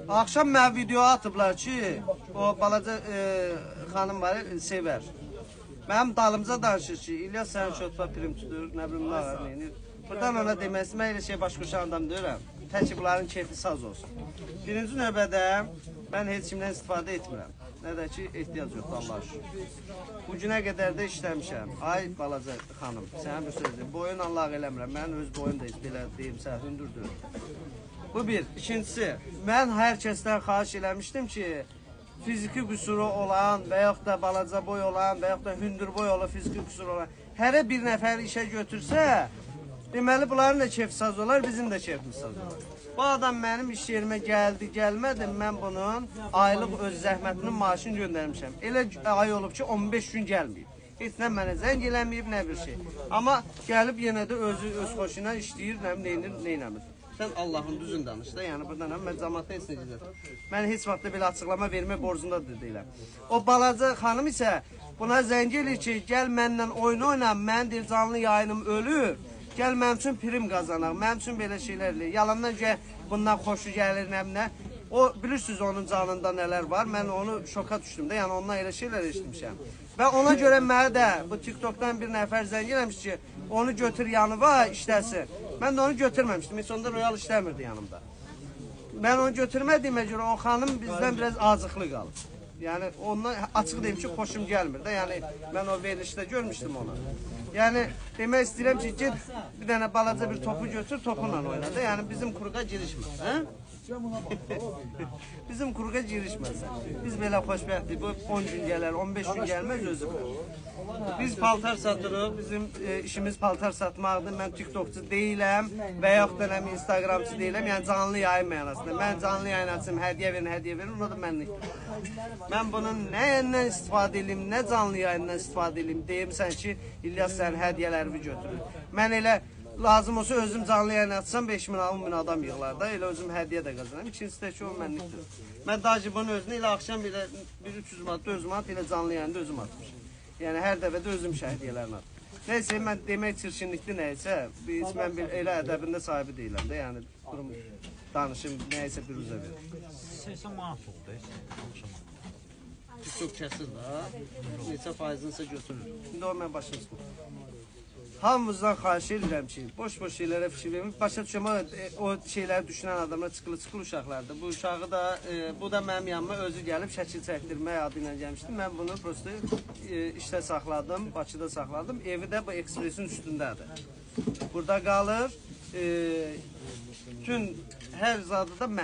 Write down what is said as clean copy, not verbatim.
Akşam mən video atıblar ki, o balaca xanım var, Sevər. Mənim dalımıza danışır ki, İlyas sən şotba prim tutur, nə bilim nə var, neyini. Buradan ona deməsi, mən elə şey baş qoşan adam deyirəm. Tək ki, bunların keyfi saz olsun. Birinci növbədə mən heç kimdən istifadə etmirəm. Nə də ki, ehtiyac yoxdur, Allah şükür. Bu günə qədər də işləmişəm. Ay balaca xanım, sənə bir söz deyim, boyun Allah eləmirəm. Mən öz boyum da belə deyim, sən hündürdür. Bu bir. İkincisi, mən hər kəsdən xahiş eləmişdim ki, fiziki qüsuru olan və yaxud da balaca boy olan və yaxud da hündür boy olan, fiziki qüsuru olan hərə bir nəfəri işə götürsə, deməli bunların da keyfi saz olar, bizim də keyfimiz saz olar. Bu adam mənim iş yerimə gəldi, gəlmədi, mən bunun aylıq öz zəhmətinin maaşını göndərmişəm. Elə ay olub ki, 15 gün gəlməyib. Heç nə mənə zəng eləməyib, nə bir şey. Amma gəlib yenə də özü öz xoşuna işləyir, neynəmir. Sən Allahın düzün danış da, yəni buradan mən cəmaatda heç nə gizlədim. Mən heç vaxtda belə açıqlama vermək borcunda da deyiləm. O balaca xanım isə buna zəng eləyir ki, gəl mənlə oyun oyna, mən deyir canlı yayınım ölür. Gəl mənim üçün prim qazanaq, mənim üçün belə şeylər eləyir. Yalandan gəl, bundan xoşu gəlir, nə. O, bilirsiniz onun canında nələr var, mən onu şoka düşdüm də, yəni ondan elə şeylər eşitmişəm. Və ona görə mənə də bu TikTok'dan bir nəfər zəng eləmiş ki, onu götür yanıva, işləsin. Mən də onu götürməmişdim, heç onda Royal işləmirdi yanımda. Mən onu götürmədiyimə görə o xanım bizdən biraz azıqlı qalır. Yəni ondan açıq deyim ki, xoşum gəlmir də, yəni mən o verilişdə görmüşdüm onu. Yəni demək istəyirəm ki, get bir dənə balaca bir topu götür, topla oyna da, yəni bizim kuruğa girişmə, hə? Bizim kuruğa girişməsin. Biz belə xoşbəxtlik, bu 10 gün gələr, 15 gün gəlməz özü bu. Biz paltar satırıq, bizim işimiz paltar satmaqdır. Mən TikTokçu deyiləm və yaxud da Instagramçı deyiləm, yəni canlı yayın mənasında. Mən canlı yayın açım, hədiyyə verin, o da mənlik. Mən bunun nəyindən istifadə edeyim, nə canlı yayından istifadə edeyim, deyimsən ki, İlyas sən hədiyyələrimi götürür. Mən elə lazım olsa özüm canlı yayın açsam 5 min, 10 min adam yığılar da, elə özüm hədiyyə də qazanırım. İkincisi də ki, o mənlikdir. Mən dacı bunun özünü elə axşam belə 300 manat, 400 manat elə canlı yayında özüm atmışım. Yəni hər dəfədə özüm şəhdiyələrini atmışım. Neyse, mən demək çirkinlikdir nəysə, mən elə ədəbində sahibi deyiləm də, yəni durum danışım, nəysə bir üzə verir. 80 manat oldu, axşama. Çox kəsir da, neçə faizini isə götürür. İndi o mən başını çıxım. Hamımızdan xahiş edirəm ki, boş-boş şeylərə fikir vermək. Başa düşəm, o şeyləri düşünən adamlar çıxılı uşaqlardır. Bu uşağı da, bu da mənim yanıma özü gəlib şəkil çəkdirmək adı ilə gəlmişdi. Mən bunu prosto işdə saxladım, Bakıda saxladım. Evi də bu ekspresin üstündədir. Burada qalır. Bütün hər zadı da mən.